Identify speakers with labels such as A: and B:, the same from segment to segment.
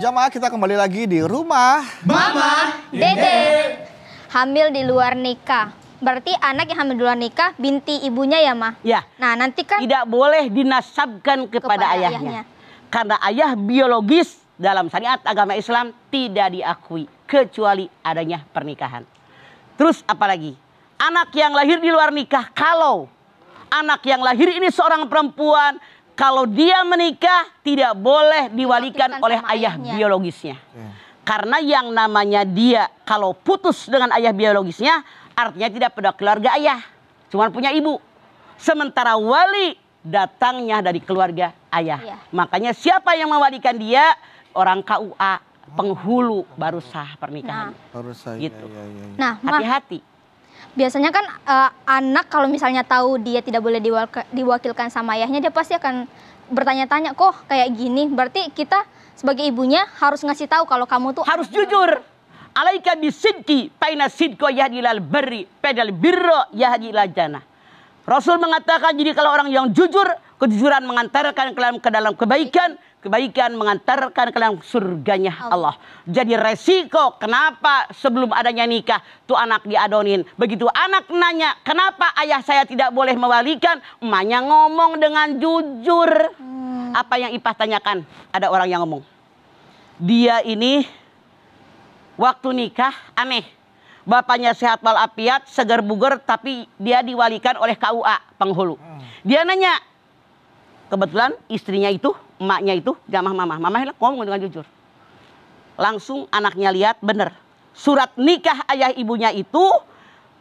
A: Jamaah, kita kembali lagi di rumah
B: Mama Dede. Hamil di luar nikah. Berarti anak yang hamil di luar nikah binti ibunya ya, Ma?
C: Ya.
B: Nah, nanti kan
C: tidak boleh dinasabkan kepada ayahnya. Karena ayah biologis dalam syariat agama Islam tidak diakui kecuali adanya pernikahan. Terus apalagi? Anak yang lahir di luar nikah, kalau anak yang lahir ini seorang perempuan, kalau dia menikah tidak boleh diwalikan oleh ayah biologisnya. Karena yang namanya dia kalau putus dengan ayah biologisnya artinya tidak pada keluarga ayah, cuma punya ibu. Sementara wali datangnya dari keluarga ayah. Makanya siapa yang mewalikan dia? Orang KUA, penghulu baru sah pernikahan.
A: Baru sah,
C: gitu.
B: Nah,
C: hati-hati.
B: Biasanya kan anak kalau misalnya tahu dia tidak boleh diwakilkan sama ayahnya, dia pasti akan bertanya-tanya, kok kayak gini. Berarti kita sebagai ibunya harus ngasih tahu kalau kamu tuh
C: harus jujur. Alaika bisidqi paina sidqo yahdilal barri pedal birro yahdilal jannah. Rasul mengatakan, jadi kalau orang yang jujur, kejujuran mengantarkan ke dalam kebaikan, kebaikan mengantarkan ke dalam surganya Allah. Jadi resiko kenapa sebelum adanya nikah tuh anak diadonin. Begitu anak nanya, kenapa ayah saya tidak boleh mewalikan? Emaknya ngomong dengan jujur. Apa yang Ipah tanyakan? Ada orang yang ngomong, dia ini waktu nikah aneh. Bapaknya sehat walafiat, segar bugar, tapi dia diwalikan oleh KUA, penghulu. Dia nanya, kebetulan istrinya itu, emaknya itu, jamah mama. Mama ngomong dengan jujur. Langsung anaknya lihat, bener. Surat nikah ayah ibunya itu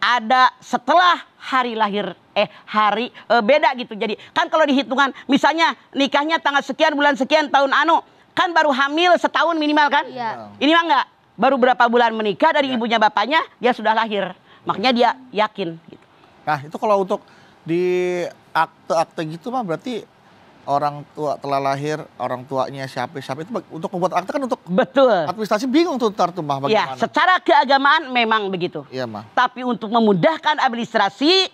C: ada setelah hari lahir. Beda gitu. Jadi kan kalau dihitungan, misalnya nikahnya tanggal sekian, bulan sekian, tahun anu. Kan baru hamil setahun minimal kan? Iya. Ini mah enggak. Baru berapa bulan menikah dari ibunya bapaknya, dia sudah lahir. Makanya dia yakin. Gitu.
A: Nah itu kalau untuk di akte-akte gitu mah berarti orang tua telah lahir, orang tuanya siapa itu untuk membuat akte kan untuk
C: betul
A: administrasi bingung tuh ntar tuh mah bagaimana?
C: Ya, secara keagamaan memang begitu.
A: Iya mah.
C: Tapi untuk memudahkan administrasi,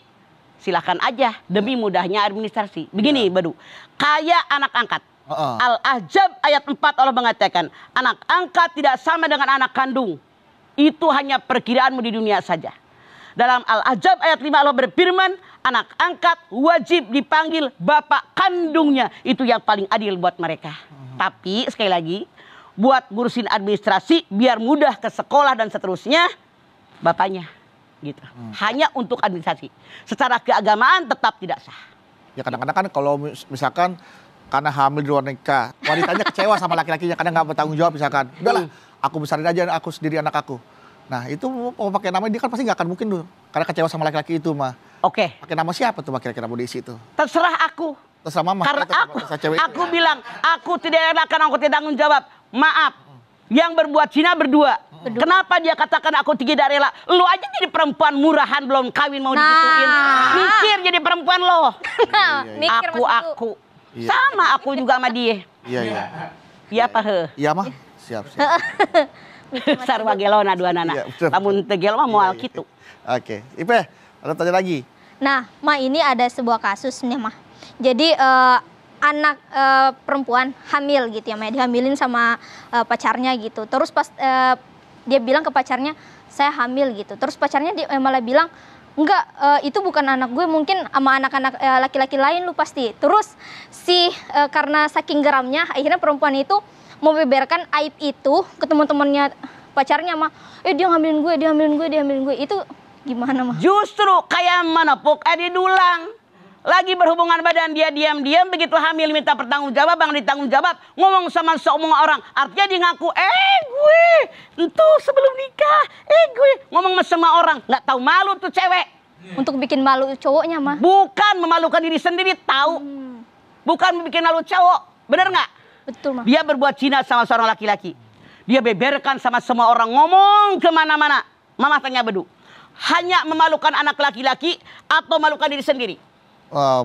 C: silakan aja demi mudahnya administrasi. Begini, Badu, kayak anak angkat. Al-Ahzab ayat 4 Allah mengatakan, anak angkat tidak sama dengan anak kandung. Itu hanya perkiraanmu di dunia saja. Dalam Al-Ahzab ayat 5 Allah berfirman, anak angkat wajib dipanggil bapak kandungnya. Itu yang paling adil buat mereka. Tapi sekali lagi, buat ngurusin administrasi biar mudah ke sekolah dan seterusnya, bapaknya gitu. Hanya untuk administrasi. Secara keagamaan tetap tidak sah.
A: Ya kadang-kadang kan kalau misalkan karena hamil di luar nikah, wanitanya kecewa sama laki-lakinya karena nggak bertanggung jawab misalkan. Udahlah, aku besarin aja aku sendiri anak aku. Nah itu mau pakai nama dia kan pasti nggak akan mungkin tuh, karena kecewa sama laki-laki itu mah.
C: Oke.
A: Pakai nama siapa tuh kira-kira mau diisi itu?
C: Terserah aku.
A: Terserah mama.
C: Karena aku bilang, aku tidak akan aku tidak tanggung jawab. Maaf, yang berbuat zina berdua. Kenapa dia katakan aku tidak rela? Lu aja jadi perempuan murahan belum kawin mau digituin. Mikir jadi perempuan lo. Aku. Sama aku juga sama dia.
A: Iya.
C: Iya apa he?
A: Iya mah. Siap.
C: Sarwa gelona dua nana. Namun tegel mah moal gitu.
A: Oke. Ipe, ada tanya lagi.
B: Nah, Ma, ini ada sebuah kasus nih, Ma. Jadi anak perempuan hamil gitu ya, Ma. Dihamilin sama pacarnya gitu. Terus pas dia bilang ke pacarnya, saya hamil gitu. Terus pacarnya malah bilang, enggak, itu bukan anak gue, mungkin sama anak-anak laki-laki lain lu pasti. Terus karena saking geramnya, akhirnya perempuan itu membeberkan aib itu ke teman-temannya pacarnya, mah. Dia ngambilin gue, dia ngambilin gue. Itu gimana, mah? Justru kayak mana pok, dia dulang. Lagi berhubungan badan dia diam-diam, begitu hamil minta pertanggung jawab, bang ditanggung jawab, ngomong sama seomong orang. Artinya dia ngaku, gue, itu sebelum nikah, gue ngomong sama orang, nggak tahu malu tuh cewek. Untuk bikin malu cowoknya, mah? Bukan memalukan diri sendiri, tahu. Bukan bikin malu cowok, bener nggak? Betul, mah. Dia berbuat zina sama seorang laki-laki. Dia beberkan sama semua orang, ngomong kemana-mana. Mama tanya Bedu, hanya memalukan anak laki-laki atau memalukan diri sendiri?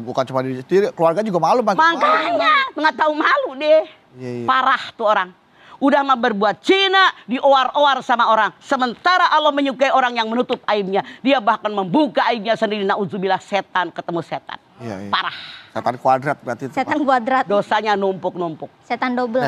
A: Bukan cuma diri sendiri, keluarga juga malu.
C: Makanya nggak tahu malu deh. Parah tuh orang. Udah mah berbuat zina, diowar-owar sama orang. Sementara Allah menyukai orang yang menutup aibnya. Dia bahkan membuka aibnya sendiri. Nauzubillah, setan ketemu setan. Parah.
A: Setan kuadrat berarti.
B: Setan kuadrat.
C: Dosanya numpuk-numpuk.
B: Setan double.